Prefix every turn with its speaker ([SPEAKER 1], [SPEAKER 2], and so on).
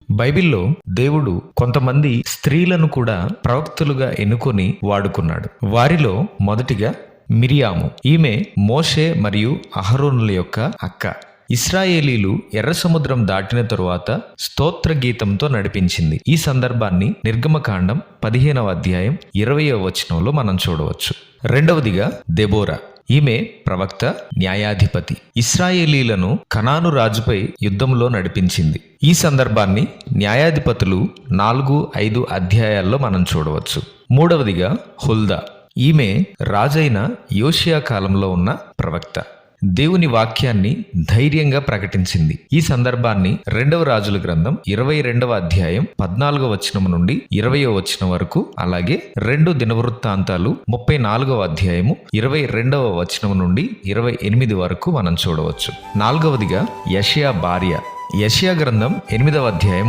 [SPEAKER 1] బైబిల్లో దేవుడు కొంతమంది స్త్రీలను కూడా ప్రవక్తలుగా ఎన్నుకొని వాడుకున్నాడు. వారిలో మొదటిగా మిరియాము. ఈమె మోషే మరియు అహరోనుల యొక్క అక్క. ఇశ్రాయేలీలు ఎర్ర సముద్రం దాటిన తరువాత స్తోత్ర గీతంతో నడిపించింది. ఈ సందర్భాన్ని నిర్గమకాండం 15వ అధ్యాయం 20వ వచనంలో మనం చూడవచ్చు. రెండవదిగా దెబోరా. ఈమె ప్రవక్త, న్యాయాధిపతి. ఇశ్రాయేలీలను కనాను రాజుపై యుద్ధంలో నడిపించింది. ఈ సందర్భాన్ని న్యాయాధిపతులు 4-5 అధ్యాయాల్లో మనం చూడవచ్చు. మూడవదిగా హుల్దా. ఈమె రాజైన యోషియా కాలంలో ఉన్న ప్రవక్త. దేవుని వాక్యాన్ని ధైర్యంగా ప్రకటించింది. ఈ సందర్భాన్ని 2వ రాజుల గ్రంథం 22వ అధ్యాయం 14వ వచనం నుండి 20వ వచనం వరకు, అలాగే 2 దినవృత్తాంతాలు 34వ అధ్యాయము 22వ వచనం నుండి 28 వరకు మనం చూడవచ్చు. నాలుగవదిగా యెషయా భార్య. యెషయా గ్రంథం 8వ అధ్యాయం